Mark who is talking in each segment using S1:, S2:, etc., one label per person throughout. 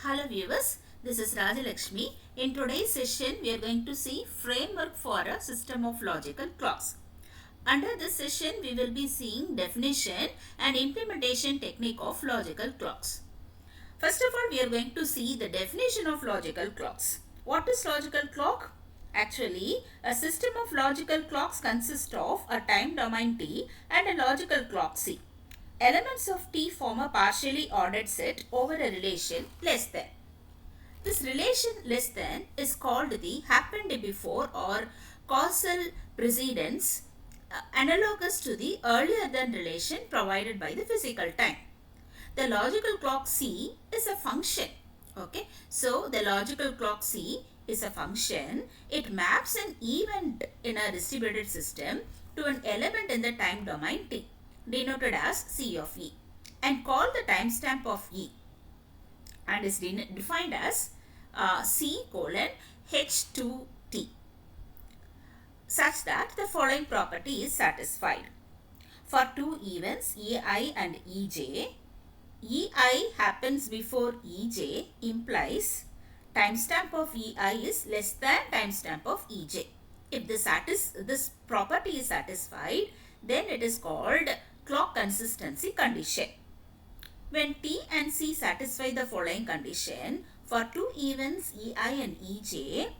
S1: Hello viewers, this is Rajalakshmi. In today's session, we are going to see framework for a system of logical clocks. Under this session, we will be seeing definition and implementation technique of logical clocks. First of all, we are going to see the definition of logical clocks. What is logical clock? Actually, a system of logical clocks consists of a time domain T and a logical clock C. Elements of T form a partially ordered set over a relation less than. This relation less than is called the happened before or causal precedence analogous to the earlier than relation provided by the physical time. The logical clock C is a function. Okay, so the logical clock C is a function. It maps an event in a distributed system to an element in the time domain T, denoted as C of E, and called the timestamp of E, and is defined as C colon H2T, such that the following property is satisfied. For two events EI and EJ, EI happens before EJ implies timestamp of EI is less than timestamp of EJ. If this property is satisfied, then it is called clock consistency condition. When T and C satisfy the following condition, for two events EI and EJ,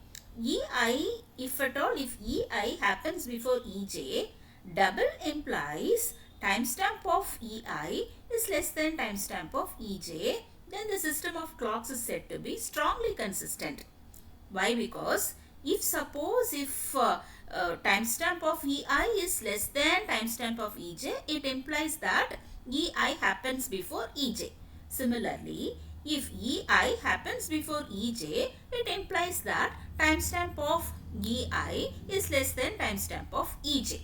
S1: EI, if at all, if EI happens before EJ, double implies timestamp of EI is less than timestamp of EJ, then the system of clocks is said to be strongly consistent. Why? Because if timestamp of EI is less than timestamp of EJ, it implies that EI happens before EJ. Similarly, if EI happens before EJ, it implies that timestamp of EI is less than timestamp of EJ.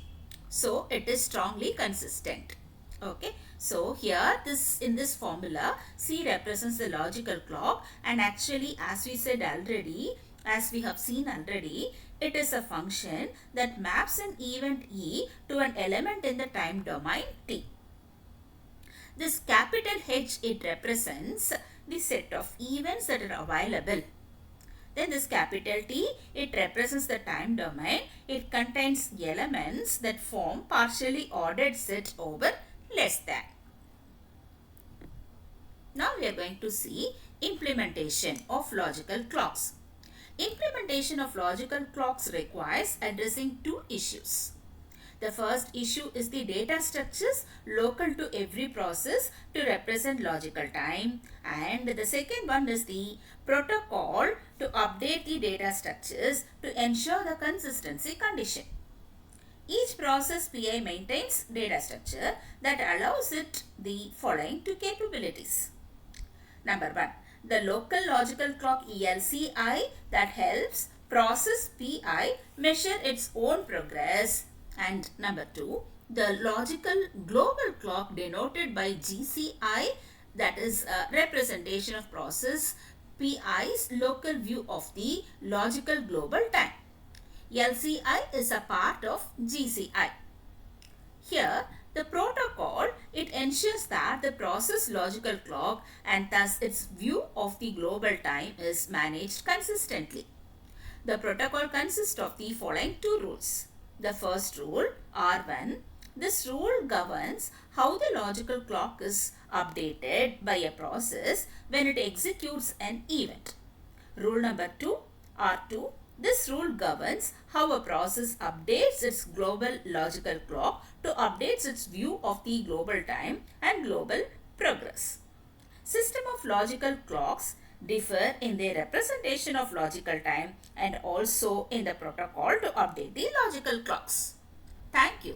S1: So, it is strongly consistent. Okay, so here in this formula, C represents the logical clock, and actually as we said already, as we have seen already, it is a function that maps an event E to an element in the time domain T. This capital H, it represents the set of events that are available. Then this capital T, it represents the time domain. It contains elements that form partially ordered set over less than. Now we are going to see implementation of logical clocks. Implementation of logical clocks requires addressing two issues. The first issue is the data structures local to every process to represent logical time, and the second one is the protocol to update the data structures to ensure the consistency condition. Each process PI maintains data structure that allows it the following two capabilities. Number 1, the local logical clock ELCI that helps process PI measure its own progress. And number 2, the logical global clock denoted by GCI, that is a representation of process PI's local view of the logical global time. LCI is a part of GCI. Here, the protocol, it ensures that the process logical clock and thus its view of the global time is managed consistently. The protocol consists of the following two rules. The first rule, R1, this rule governs how the logical clock is updated by a process when it executes an event. Rule number 2, R2, this rule governs how a process updates its global logical clock to update its view of the global time and global progress. System of logical clocks differ in their representation of logical time and also in the protocol to update the logical clocks. Thank you.